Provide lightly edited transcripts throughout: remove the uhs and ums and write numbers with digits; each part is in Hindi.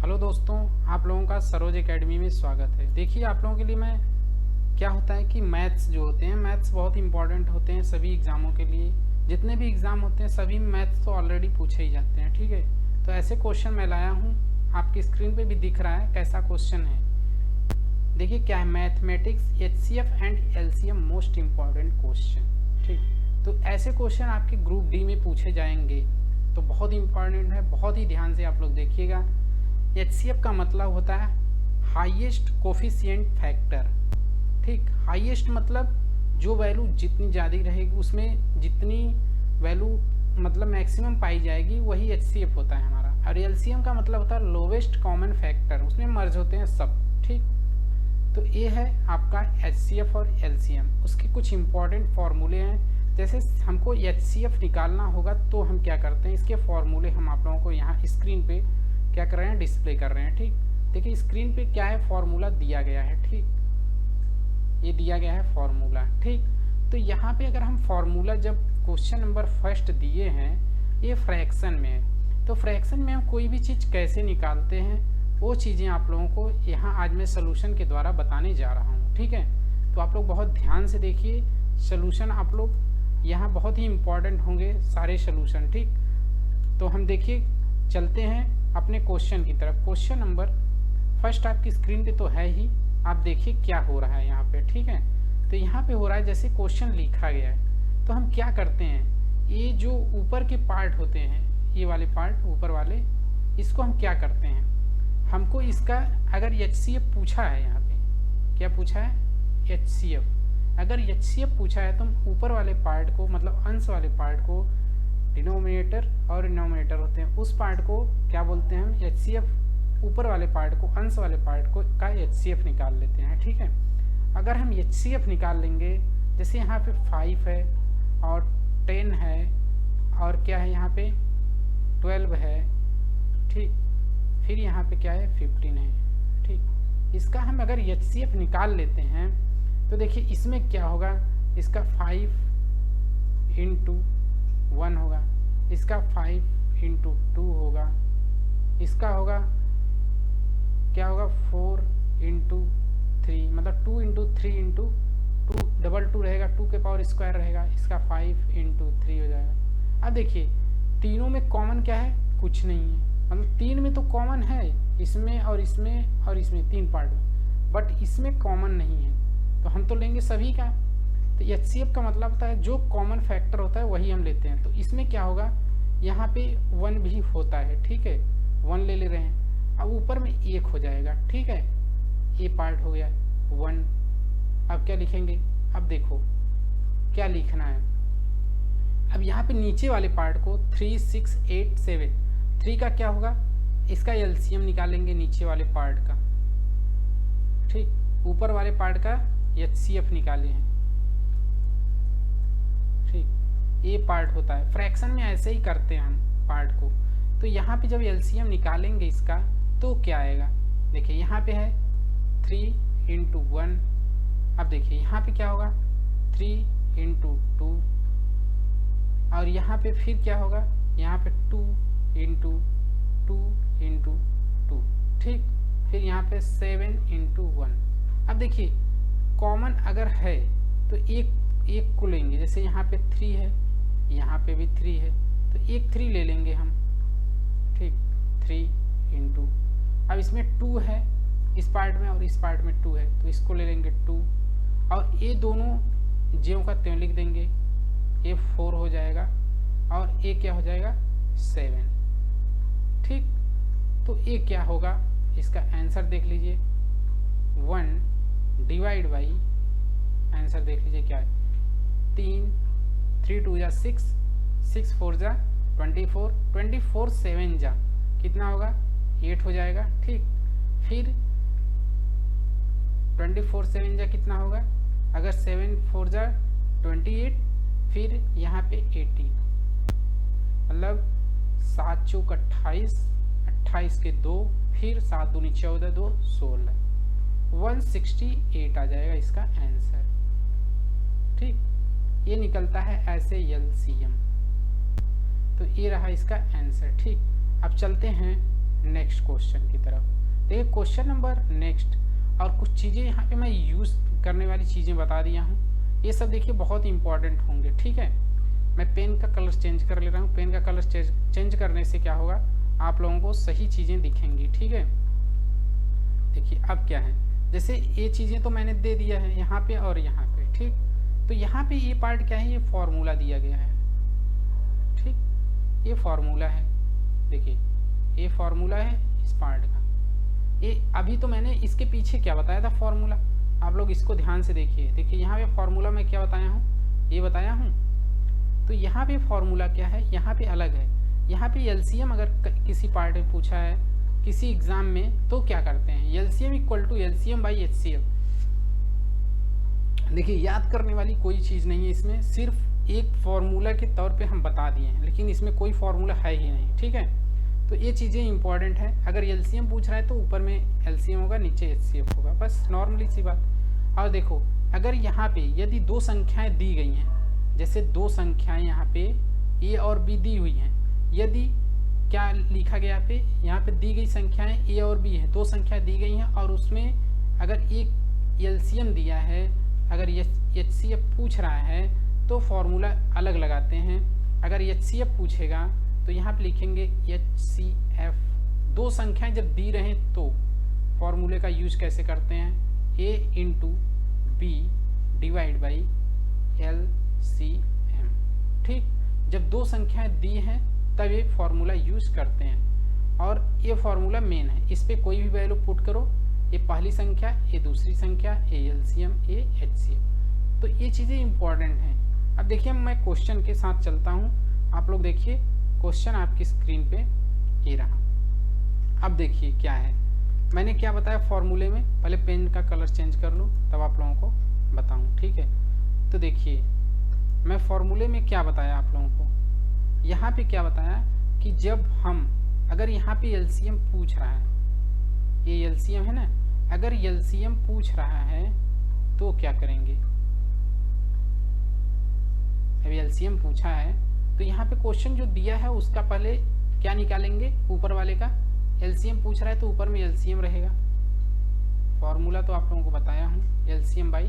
हेलो दोस्तों, आप लोगों का सरोज एकेडमी में स्वागत है। देखिए, आप लोगों के लिए मैं क्या होता है कि मैथ्स जो होते हैं, मैथ्स बहुत इंपॉर्टेंट होते हैं सभी एग्ज़ामों के लिए। जितने भी एग्ज़ाम होते हैं सभी में मैथ्स तो ऑलरेडी पूछे ही जाते हैं, ठीक है। तो ऐसे क्वेश्चन मैं लाया हूँ, आपकी स्क्रीन पे भी दिख रहा है कैसा क्वेश्चन है। देखिए क्या है, mathematics HCF and LCM most important question, ठीक। तो ऐसे क्वेश्चन आपके ग्रुप डी में पूछे जाएंगे, तो बहुत इंपॉर्टेंट है, बहुत ही ध्यान से आप लोग देखिएगा। एचसीएफ का मतलब होता है हाईएस्ट कोफिशिएंट फैक्टर, ठीक। हाईएस्ट मतलब जो वैल्यू जितनी ज़्यादा रहेगी उसमें जितनी वैल्यू मतलब मैक्सिमम पाई जाएगी वही एचसीएफ होता है हमारा। और एलसीएम का मतलब होता है लोवेस्ट कॉमन फैक्टर, उसमें मर्ज होते हैं सब, ठीक। तो ये है आपका एचसीएफ और एलसीएम। उसके कुछ इंपॉर्टेंट फार्मूले हैं। जैसे हमको एचसीएफ निकालना होगा तो हम क्या करते हैं, इसके फार्मूले हम आप लोगों को यहाँ स्क्रीन पे क्या कर रहे हैं, डिस्प्ले कर रहे हैं, ठीक। देखिए स्क्रीन पे क्या है, फार्मूला दिया गया है, ठीक। ये दिया गया है फार्मूला, ठीक। तो यहाँ पे अगर हम फार्मूला जब क्वेश्चन नंबर फर्स्ट दिए हैं, ये फ्रैक्शन में है, तो फ्रैक्शन में हम कोई भी चीज़ कैसे निकालते हैं वो चीज़ें आप लोगों को यहाँ आज मैं सोल्यूशन के द्वारा बताने जा रहा हूँ, ठीक है। तो आप लोग बहुत ध्यान से देखिए, सोल्यूशन आप लोग यहाँ बहुत ही इम्पॉर्टेंट होंगे सारे सोल्यूशन, ठीक। तो हम देखिए चलते हैं अपने क्वेश्चन की तरफ। क्वेश्चन नंबर फर्स्ट आपकी स्क्रीन पे तो है ही, आप देखिए क्या हो रहा है यहाँ पे, ठीक है। तो यहाँ पे हो रहा है जैसे क्वेश्चन लिखा गया है, तो हम क्या करते हैं, ये जो ऊपर के पार्ट होते हैं, ये वाले पार्ट ऊपर वाले, इसको हम क्या करते हैं, हमको इसका अगर एचसीएफ पूछा है, यहाँ पे क्या पूछा है, एचसीएफ। अगर एचसीएफ पूछा है तो हम ऊपर वाले पार्ट को मतलब अंश वाले पार्ट को, डिनोमिनेटर और डिनोमिनेटर होते हैं, उस पार्ट को क्या बोलते हैं हम, एचसीएफ। ऊपर वाले पार्ट को, अंश वाले पार्ट को का एचसीएफ निकाल लेते हैं, ठीक है। अगर हम एचसीएफ निकाल लेंगे, जैसे यहाँ पे 5 है और 10 है और क्या है यहाँ पे 12 है, ठीक। फिर यहाँ पे क्या है 15 है, ठीक। इसका हम अगर एचसीएफ निकाल लेते हैं तो देखिए इसमें क्या होगा, इसका 5 इंटू 1 होगा, इसका 5 इंटू 2 होगा, इसका होगा क्या होगा 4 इंटू 3, मतलब 2 इंटू 3 इंटू 2 डबल 2 रहेगा, 2 के पावर स्क्वायर रहेगा, इसका 5 इंटू 3 हो जाएगा। अब देखिए तीनों में कॉमन क्या है, कुछ नहीं है, मतलब 3 में तो कॉमन है, इसमें और इसमें और इसमें 3 पार्ट में, बट इसमें कॉमन नहीं है, तो हम तो लेंगे सभी का। तो एचसीएफ का मतलब होता है जो कॉमन फैक्टर होता है वही हम लेते हैं। तो इसमें क्या होगा, यहाँ पे 1 भी होता है, ठीक है, 1 ले रहे हैं। अब ऊपर में 1 हो जाएगा, ठीक है, ये पार्ट हो गया 1। अब क्या लिखेंगे, अब देखो क्या लिखना है, अब यहाँ पे नीचे वाले पार्ट को 3 6 8 7, 3 का क्या होगा, इसका एलसीएम निकालेंगे नीचे वाले पार्ट का, ठीक। ऊपर वाले पार्ट का एचसीएफ निकाले हैं, ठीक। ये पार्ट होता है, फ्रैक्शन में ऐसे ही करते हैं हम पार्ट को। तो यहाँ पे जब एलसीएम निकालेंगे इसका तो क्या आएगा, देखिए यहाँ पे है 3 इंटू 1, अब देखिए यहाँ पे क्या होगा 3 इंटू 2, और यहाँ पे फिर क्या होगा, यहाँ पे 2 इंटू 2 इंटू 2, ठीक। फिर यहाँ पे 7 इंटू 1। अब देखिए कॉमन अगर है तो एक को लेंगे, जैसे यहाँ पे 3 है, यहाँ पे भी 3 है, तो एक 3 ले लेंगे हम, ठीक। 3 इंटू, अब इसमें 2 है इस पार्ट में और इस पार्ट में 2 है, तो इसको ले लेंगे 2, और ये दोनों ज्यों का त्यों लिख देंगे, ये 4 हो जाएगा और ये क्या हो जाएगा 7, ठीक। तो ये क्या होगा, इसका आंसर देख लीजिए 1 डिवाइड बाई, आंसर देख लीजिए क्या है, 3 2 जा 6, 6 4 जा 24, 24 7 जा कितना होगा 8 हो जाएगा, ठीक। फिर 24 7 जा कितना होगा, अगर 7 4 जा 28, फिर यहाँ पे 18, मतलब 7 चौक 28, 28 के 2, फिर 7 दूनी 14, 2 16, 168 आ जाएगा इसका आंसर, ठीक। ये निकलता है ऐसे एलसीएम। तो ये रहा इसका आंसर, ठीक। अब चलते हैं नेक्स्ट क्वेश्चन की तरफ। देखिए क्वेश्चन नंबर नेक्स्ट, और कुछ चीज़ें यहाँ पे मैं यूज़ करने वाली चीज़ें बता दिया हूँ, ये सब देखिए बहुत इंपॉर्टेंट होंगे, ठीक है। मैं पेन का कलर चेंज कर ले रहा हूँ, पेन का कलर चेंज करने से क्या होगा, आप लोगों को सही चीज़ें दिखेंगी, ठीक है। देखिए अब क्या है, जैसे ये चीज़ें तो मैंने दे दिया है यहाँ पे और यहाँ पे, ठीक। तो यहाँ पे ये पार्ट क्या है, ये फॉर्मूला दिया गया है, ठीक, ये फॉर्मूला है। देखिए ये फॉर्मूला है इस पार्ट का। ये अभी तो मैंने इसके पीछे क्या बताया था फॉर्मूला, आप लोग इसको ध्यान से देखिए। देखिए यहाँ पे फॉर्मूला में क्या बताया हूँ, ये बताया हूँ। तो यहाँ पे फॉर्मूला क्या है, यहाँ पे अलग है। यहाँ पे एलसीएम अगर किसी पार्ट में पूछा है किसी एग्जाम में तो क्या करते हैं, LCM equal to LCM by HCF. देखिए याद करने वाली कोई चीज़ नहीं है इसमें, सिर्फ एक फॉर्मूला के तौर पे हम बता दिए हैं, लेकिन इसमें कोई फॉर्मूला है ही नहीं, ठीक है। तो ये चीज़ें इंपॉर्टेंट है। अगर एलसीएम पूछ रहा है तो ऊपर में एलसीएम होगा, नीचे एचसीएफ होगा, बस नॉर्मली सी बात। और देखो अगर यहाँ पे यदि दो संख्याएं दी गई हैं, जैसे दो संख्याएं यहाँ पे ए और बी दी हुई हैं, यदि क्या लिखा गया पे, यहाँ पे दी गई संख्याएं ए और बी है, दो संख्याएं दी गई हैं और उसमें अगर एक एलसीएम दिया है, अगर एचसीएफ पूछ रहा है तो फॉर्मूला अलग लगाते हैं। अगर एचसीएफ पूछेगा तो यहाँ पे लिखेंगे एचसीएफ। दो संख्याएं जब दी रहें तो फॉर्मूले का यूज कैसे करते हैं, A into B divide by LCM, ठीक। जब दो संख्याएं दी हैं तब ये फॉर्मूला यूज करते हैं, और ये फॉर्मूला मेन है, इस पर कोई भी वैल्यू पुट करो, ये पहली संख्या, ये दूसरी संख्या, ये एलसीएम, ये एचसीएम। तो ये चीज़ें इंपॉर्टेंट हैं। अब देखिए मैं क्वेश्चन के साथ चलता हूँ, आप लोग देखिए क्वेश्चन आपकी स्क्रीन पे ये रहा। अब देखिए क्या है, मैंने क्या बताया फॉर्मूले में, पहले पेन का कलर चेंज कर लूँ तब आप लोगों को बताऊँ, ठीक है। तो देखिए मैं फॉर्मूले में क्या बताया आप लोगों को, यहाँ पे क्या बताया कि जब हम अगर यहाँ पे एलसीएम पूछ रहा है, ये एलसीएम है ना, अगर एलसीएम पूछ रहा है तो क्या करेंगे, अभी एलसीएम पूछा है तो यहाँ पे क्वेश्चन जो दिया है उसका पहले क्या निकालेंगे, ऊपर वाले का। एलसीएम पूछ रहा है तो ऊपर में एलसीएम रहेगा, फॉर्मूला तो आप लोगों को बताया हूँ, एलसीएम बाई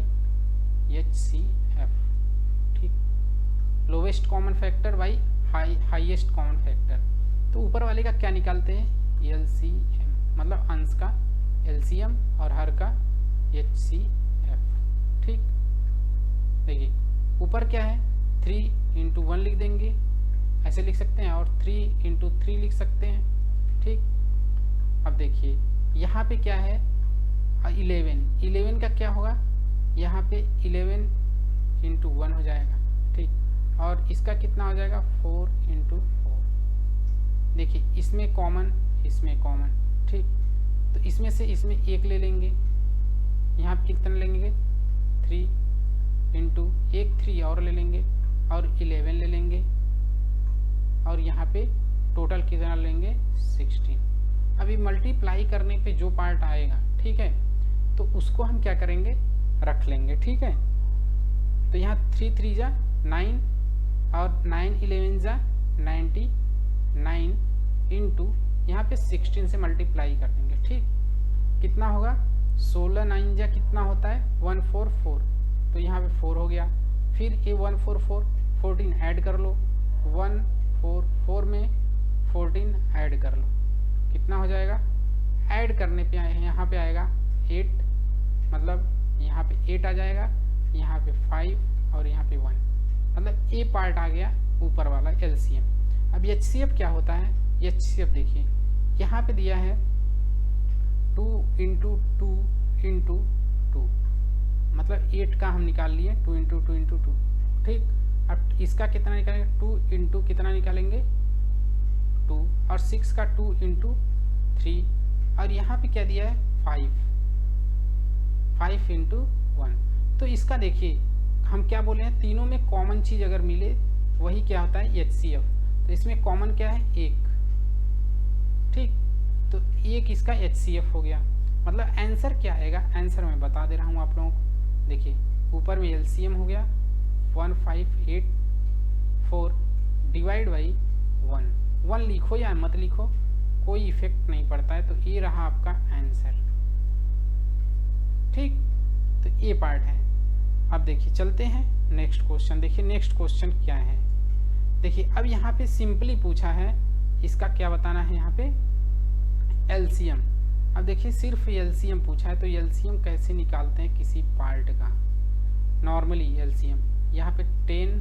एचसीएफ, ठीक। Lowest common factor by highest common factor, तो ऊपर वाले का क्या निकालते हैं, एलसीएम, मतलब अंश का एलसीएम और हर का एचसीएफ, ठीक। देखिए ऊपर क्या है, 3 इंटू 1 लिख देंगे, ऐसे लिख सकते हैं, और 3 इंटू 3 लिख सकते हैं, ठीक। अब देखिए यहाँ पे क्या है, 11 का क्या होगा, यहाँ पे 11 इंटू 1 हो जाएगा, ठीक। और इसका कितना हो जाएगा, 4 इंटू 4। देखिए इसमें कॉमन, इसमें कॉमन, ठीक। तो इसमें से इसमें एक ले लेंगे, यहाँ पे कितना लेंगे, 3 इंटू एक 3 और ले लेंगे, और 11 ले लेंगे, और यहाँ पे टोटल कितना लेंगे, 16। अभी मल्टीप्लाई करने पे जो पार्ट आएगा, ठीक है, तो उसको हम क्या करेंगे, रख लेंगे, ठीक है। तो यहाँ 3 3 जा 9, और 9 11 जा 99 इंटू यहाँ पे 16 से मल्टीप्लाई कर देंगे, ठीक। कितना होगा, 16 9 जा कितना होता है, 144, तो यहाँ पे 4 हो गया। फिर ये 144 14 ऐड कर लो, 144 में 14 ऐड कर लो, कितना हो जाएगा, ऐड करने पे यहाँ पे आएगा 8, मतलब यहाँ पे 8 आ जाएगा, यहाँ पे 5 और यहाँ पे 1, मतलब ए पार्ट आ गया ऊपर वाला एलसीएम। अब एचसीएफ क्या होता है, एचसीएफ देखिए यहाँ पे दिया है 2 इंटू 2 इंटू 2, मतलब 8 का हम निकाल लिए, 2 इंटू 2 इंटू 2, ठीक। अब इसका कितना निकालेंगे, 2 इंटू कितना निकालेंगे, 2, और 6 का 2 इंटू 3, और यहाँ पे क्या दिया है, 5 इंटू 1। तो इसका देखिए हम क्या बोले हैं, तीनों में कॉमन चीज़ अगर मिले वही क्या होता है, एचसीएफ। तो इसमें कॉमन क्या है, 1, ठीक। तो 1 इसका एचसीएफ हो गया। मतलब आंसर क्या आएगा, आंसर मैं बता दे रहा हूँ आप लोगों को। देखिए ऊपर में एलसीएम हो गया 1584 डिवाइड बाई 1 लिखो या मत लिखो कोई इफेक्ट नहीं पड़ता है। तो ये रहा आपका आंसर। ठीक, तो ये पार्ट है। अब देखिए चलते हैं नेक्स्ट क्वेश्चन। देखिए नेक्स्ट क्वेश्चन क्या है। देखिए अब यहाँ पे सिंपली पूछा है, इसका क्या बताना है यहाँ पे, एलसीएम। अब देखिए सिर्फ एलसीएम पूछा है, तो एलसीएम कैसे निकालते हैं किसी पार्ट का। नॉर्मली एलसीएम यहाँ पे 10,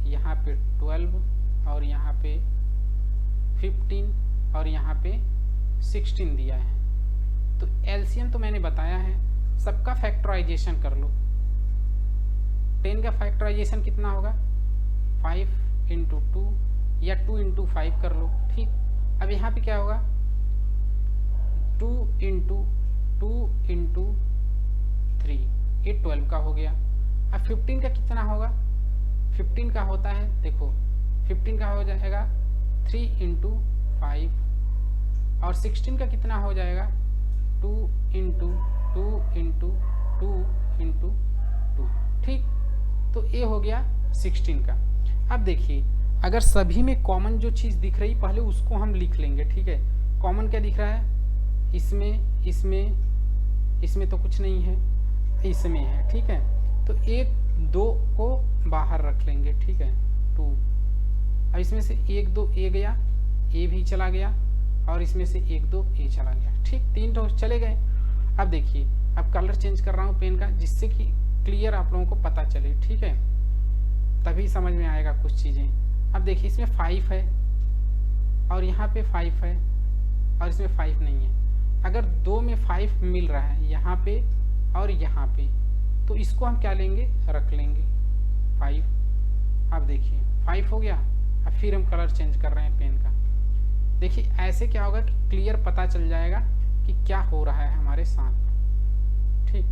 यहाँ पे 12 और यहाँ पे 15 और यहाँ पे 16 दिया है। तो एलसीएम तो मैंने बताया है, सबका फैक्टराइजेशन कर लो। 10 का फैक्टराइजेशन कितना होगा, 5 × 2 या 2 × 5 कर लो। ठीक, अब यहाँ पे क्या होगा, 2 × 2 × 3, ये 12 का हो गया। अब 15 का कितना होगा, 15 का होता है, देखो 15 का हो जाएगा 3 × 5 और 16 का कितना हो जाएगा, 2 × 2 × 2 × 2। ठीक, तो ये हो गया 16 का। अब देखिए अगर सभी में कॉमन जो चीज़ दिख रही पहले उसको हम लिख लेंगे। ठीक है, कॉमन क्या दिख रहा है, इसमें तो कुछ नहीं है, इसमें है। ठीक है, तो 1 2 को बाहर रख लेंगे। ठीक है, 2। अब इसमें से 1 2 ए गया, ए भी चला गया और इसमें से 1 2 ए चला गया। ठीक, 3 तो चले गए। अब देखिए अब कलर चेंज कर रहा हूँ पेन का, जिससे कि क्लियर आप लोगों को पता चले। ठीक है, तभी समझ में आएगा कुछ चीज़ें। अब देखिए इसमें 5 है और यहाँ पे 5 है और इसमें 5 नहीं है। अगर 2 में 5 मिल रहा है यहाँ पे और यहाँ पे, तो इसको हम क्या लेंगे, रख लेंगे 5। अब देखिए 5 हो गया। अब फिर हम कलर चेंज कर रहे हैं पेन का। देखिए ऐसे क्या होगा कि क्लियर पता चल जाएगा कि क्या हो रहा है हमारे साथ। ठीक,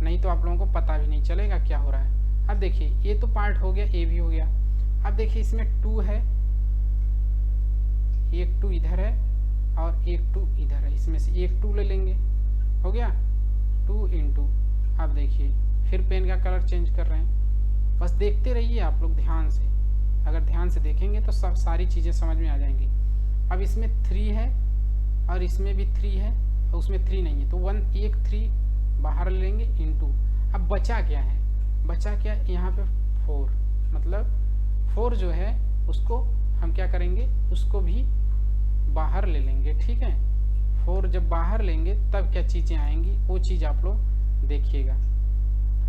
नहीं तो आप लोगों को पता भी नहीं चलेगा क्या हो रहा है। अब देखिए ये तो पार्ट हो गया, ए भी हो गया। अब देखिए इसमें 2 है, एक 2 इधर है और एक 2 इधर है, इसमें से एक 2 ले लेंगे, हो गया 2 × 2। अब देखिए फिर पेन का कलर चेंज कर रहे हैं। बस देखते रहिए आप लोग ध्यान से, अगर ध्यान से देखेंगे तो सब सारी चीज़ें समझ में आ जाएंगी। अब इसमें 3 है और इसमें भी 3 है और उसमें 3 नहीं है, तो 1 3 बाहर ले लेंगे × अब बचा क्या है, बचा क्या यहाँ पे 4, मतलब 4 जो है उसको हम क्या करेंगे, उसको भी बाहर ले लेंगे। ठीक है, 4 जब बाहर लेंगे तब क्या चीज़ें आएंगी, वो चीज़ आप लोग देखिएगा।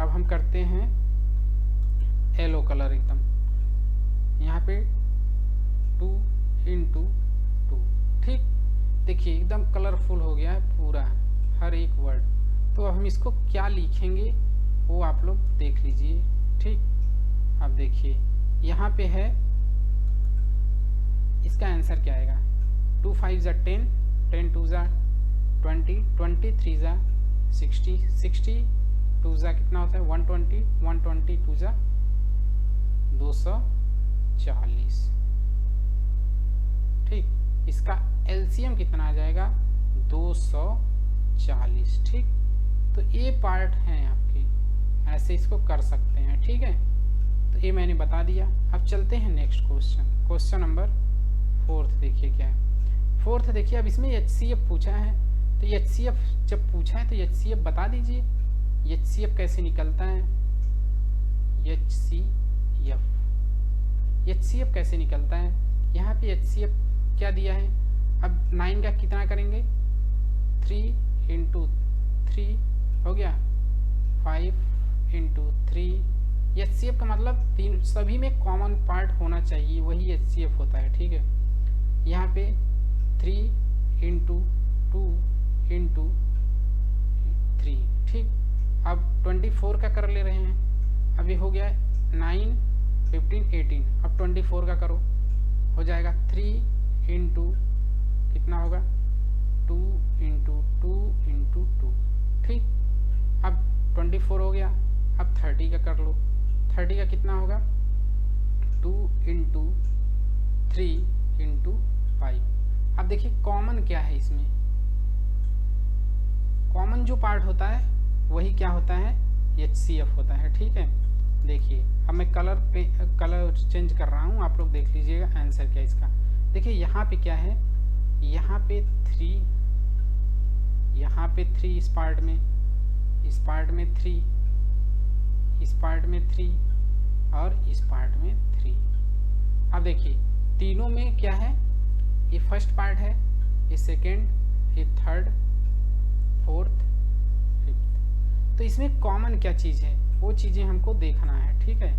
अब हम करते हैं येलो कलर एकदम, यहाँ पे 2 × 2। ठीक, देखिए एकदम कलरफुल हो गया है पूरा हर एक वर्ड। तो अब हम इसको क्या लिखेंगे वो आप लोग देख लीजिए। ठीक, अब देखिए यहाँ पे है, इसका आंसर क्या आएगा, 2 5 = 10, 10 2 = 20, 20 3 = 60, 60 2 = कितना होता है 120, 120 2 = 240। ठीक, इसका एलसीएम कितना आ जाएगा, 240। ठीक, तो ये पार्ट हैं आपके, ऐसे इसको कर सकते हैं। ठीक है, तो ये मैंने बता दिया। अब चलते हैं नेक्स्ट क्वेश्चन, क्वेश्चन नंबर 4। देखिए क्या है 4। देखिए अब इसमें HCF पूछा है, तो HCF जब पूछा है तो HCF बता दीजिए, HCF कैसे निकलता है, HCF कैसे निकलता है। यहाँ पे HCF क्या दिया है, अब 9 का कितना करेंगे, 3 × 3 हो गया, 5 × 3। HCF का मतलब तीन सभी में कॉमन पार्ट होना चाहिए, वही HCF होता है। ठीक है, यहाँ पे 3 × 2 × 3। ठीक, अब 24 का कर ले रहे हैं। अभी हो गया 9 15 18, अब 24 का करो, हो जाएगा 3 × 2 कितना होगा, 2 × 2 × 2। ठीक, अब 24 हो गया। अब 30 का कर लो, 30 का कितना होगा, 2 × 3 × 5। अब देखिए कॉमन क्या है इसमें, कॉमन जो पार्ट होता है वही क्या होता है, HCF होता है। ठीक है, देखिए अब मैं कलर चेंज कर रहा हूँ, आप लोग देख लीजिएगा आंसर क्या इसका। देखिए यहाँ पे क्या है, यहाँ पे 3, यहाँ पे 3 इस पार्ट में 3, इस पार्ट में 3 और इस पार्ट में 3। अब देखिए तीनों में क्या है, ये फर्स्ट पार्ट है, ये सेकेंड, ये थर्ड, फोर्थ, फिफ्थ। तो इसमें कॉमन क्या चीज़ है वो चीज़ें हमको देखना है, ठीक है।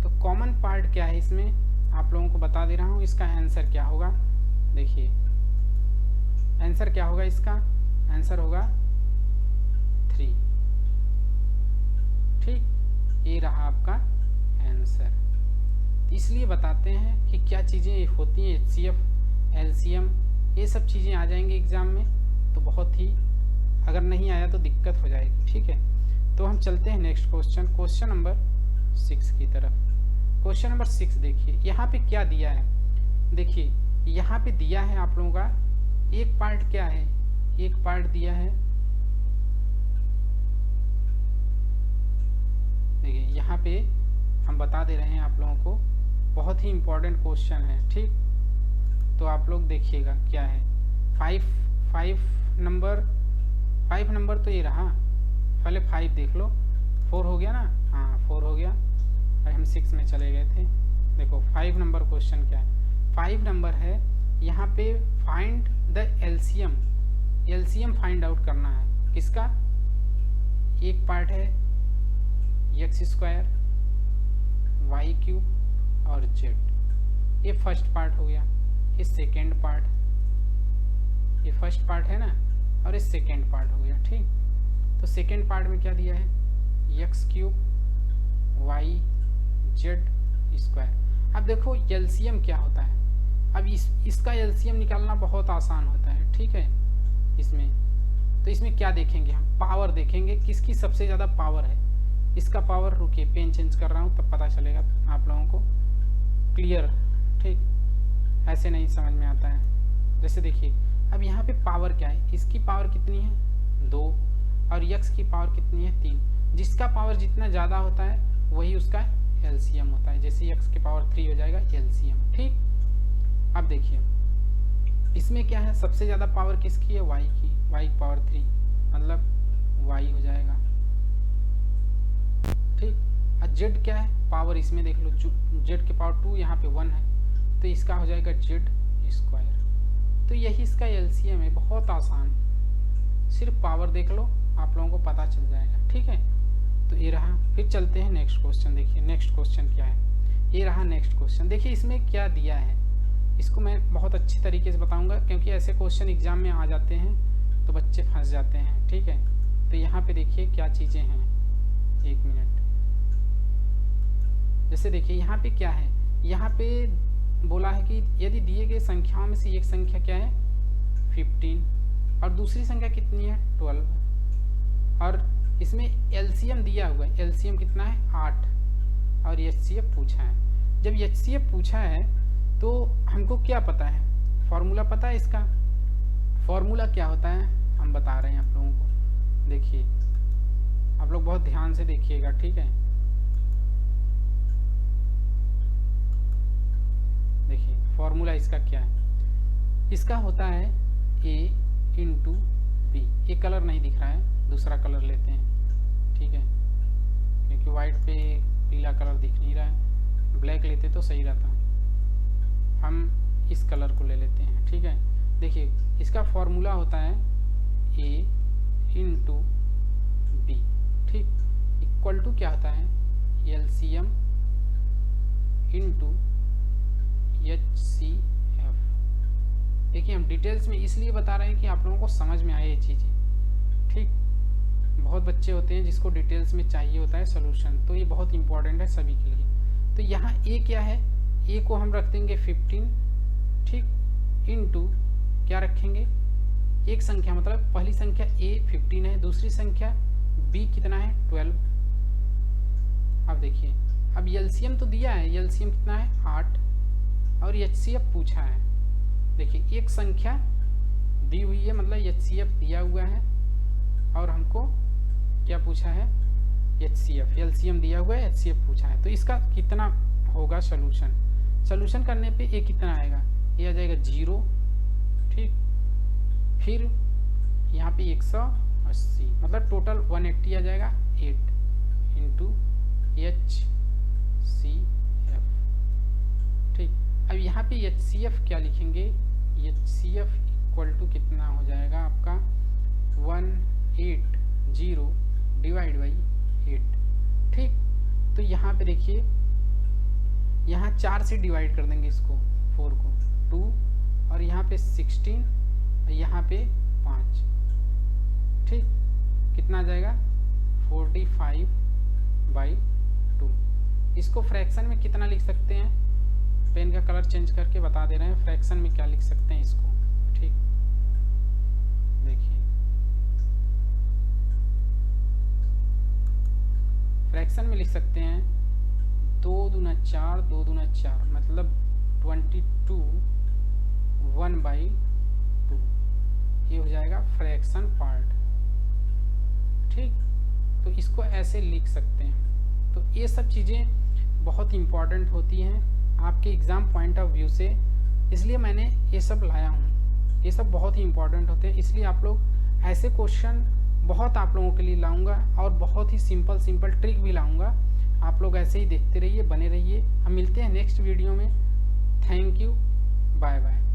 तो कॉमन पार्ट क्या है इसमें आप लोगों को बता दे रहा हूँ। इसका आंसर क्या होगा, देखिए आंसर क्या होगा, इसका आंसर होगा 3। ठीक, ये रहा आपका आंसर। इसलिए बताते हैं कि क्या चीज़ें होती हैं, HCF, LCM, ये सब चीज़ें आ जाएंगी एग्ज़ाम में तो बहुत ही, अगर नहीं आया तो दिक्कत हो जाएगी, ठीक है। तो हम चलते हैं नेक्स्ट क्वेश्चन, क्वेश्चन नंबर 6 की तरफ। क्वेश्चन नंबर 6 देखिए यहाँ पे क्या दिया है, देखिए यहाँ पे दिया है आप लोगों का एक पार्ट, क्या है, एक पार्ट दिया है, देखिए यहाँ पे हम बता दे रहे हैं आप लोगों को, बहुत ही इम्पोर्टेंट क्वेश्चन है, ठीक। तो आप लोग देखिएगा क्या है, 5 नंबर तो ये रहा, पहले 5 देख लो, 4 हो गया ना, हाँ 4 हो गया, और हम 6 में चले गए थे। देखो 5 नंबर क्वेश्चन क्या है, 5 नंबर है यहाँ पे find the LCM, LCM find out करना है किसका, एक पार्ट है x², y³ और z, ये फर्स्ट पार्ट हो गया, ये सेकेंड पार्ट, ये फर्स्ट पार्ट है ना, और ये सेकेंड पार्ट हो गया, ठीक। तो सेकेंड पार्ट में क्या दिया है, x³ y/z²। अब देखो एलसीएम क्या होता है, अब इसका एलसीएम निकालना बहुत आसान होता है, ठीक है। इसमें तो इसमें क्या देखेंगे हम, पावर देखेंगे, किसकी सबसे ज़्यादा पावर है, इसका पावर, रुकिए पेन चेंज कर रहा हूँ तब पता चलेगा आप लोगों को क्लियर, ठीक, ऐसे नहीं समझ में आता है। जैसे देखिए अब यहाँ पे पावर क्या है, इसकी पावर कितनी है 2 और x की पावर कितनी है 3, जिसका पावर जितना ज़्यादा होता है वही उसका एलसीएम होता है, जैसे x की पावर 3 हो जाएगा एलसीएम, ठीक। अब देखिए इसमें क्या है, सबसे ज़्यादा पावर किसकी है, y की, y की पावर 3 मतलब y हो जाएगा, ठीक। और z क्या है, पावर इसमें देख लो, z की पावर 2, यहाँ पे 1 है तो इसका हो जाएगा z²। तो यही इसका एलसीएम है, बहुत आसान, सिर्फ पावर देख लो आप लोगों को पता चल जाएगा, ठीक है। तो ये रहा, फिर चलते हैं नेक्स्ट क्वेश्चन, देखिए नेक्स्ट क्वेश्चन क्या है, ये रहा नेक्स्ट क्वेश्चन। देखिए इसमें क्या दिया है, इसको मैं बहुत अच्छी तरीके से बताऊंगा क्योंकि ऐसे क्वेश्चन एग्जाम में आ जाते हैं तो बच्चे फंस जाते हैं, ठीक है। तो यहाँ पे देखिए क्या चीज़ें हैं, 1 मिनट, जैसे देखिए यहाँ पे क्या है, यहाँ पे बोला है कि यदि दिए गए संख्याओं में से एक संख्या क्या है 15 और दूसरी संख्या कितनी है 12, और इसमें एलसीएम दिया हुआ है, एलसीएम कितना है 8 और एचसीएफ पूछा है। जब एचसीएफ पूछा है तो हमको क्या पता है, फॉर्मूला पता है इसका, फॉर्मूला क्या होता है हम बता रहे हैं आप लोगों को। देखिए आप लोग बहुत ध्यान से देखिएगा, ठीक है। देखिए फॉर्मूला इसका क्या है, इसका होता है a इंटू बी, ये कलर नहीं दिख रहा है, दूसरा कलर लेते हैं, ठीक है, क्योंकि वाइट पे पीला कलर दिख नहीं रहा है, ब्लैक लेते तो सही रहता, हम इस कलर को ले लेते हैं, ठीक है। देखिए इसका फॉर्मूला होता है a इंटू बी, ठीक, इक्वल टू क्या होता है एलसीएम इंटू HCF। देखिए हम डिटेल्स में इसलिए बता रहे हैं कि आप लोगों को समझ में आए ये चीज़ें, ठीक। बहुत बच्चे होते हैं जिसको डिटेल्स में चाहिए होता है सोल्यूशन, तो ये बहुत इंपॉर्टेंट है सभी के लिए। तो यहाँ a क्या है, a को हम रख देंगे 15, ठीक, इंटू क्या रखेंगे, एक संख्या, मतलब पहली संख्या a 15 है, दूसरी संख्या b कितना है 12। अब देखिए अब एलसीएम तो दिया है, एलसीएम कितना है 8 और एचसीएफ पूछा है। देखिए एक संख्या दी हुई है मतलब एचसीएफ दिया हुआ है और हमको क्या पूछा है एचसीएफ, एलसीएम दिया हुआ है, एचसीएफ पूछा है। तो इसका कितना होगा सोल्यूशन, सोल्यूशन करने पे ये कितना आएगा, ये आ जाएगा 0, ठीक। फिर यहाँ पे 180, मतलब टोटल 180 आ जाएगा 8 इंटू HCF, ठीक। अब यहाँ पे HCF क्या लिखेंगे, HCF इक्वल टू कितना हो जाएगा आपका 180 डिवाइड बाई 8, ठीक। तो यहाँ पे देखिए, यहाँ 4 से डिवाइड कर देंगे इसको, 4 को 2, और यहाँ पे 16, और यहाँ पे 5, ठीक। कितना आ जाएगा 45/2। इसको फ्रैक्शन में कितना लिख सकते हैं, पेन का कलर चेंज करके बता दे रहे हैं, फ्रैक्शन में क्या लिख सकते हैं इसको, ठीक। देखिए फ्रैक्शन में लिख सकते हैं 2 दूना 4, 2 दूना 4, मतलब 22 1/2, ये हो जाएगा फ्रैक्शन पार्ट, ठीक। तो इसको ऐसे लिख सकते हैं। तो ये सब चीज़ें बहुत इम्पॉर्टेंट होती हैं आपके एग्ज़ाम पॉइंट ऑफ व्यू से, इसलिए मैंने ये सब लाया हूँ। ये सब बहुत ही इम्पॉर्टेंट होते हैं, इसलिए आप लोग ऐसे क्वेश्चन बहुत आप लोगों के लिए लाऊंगा, और बहुत ही सिंपल ट्रिक भी लाऊंगा। आप लोग ऐसे ही देखते रहिए, बने रहिए। हम मिलते हैं नेक्स्ट वीडियो में। Thank you, bye bye.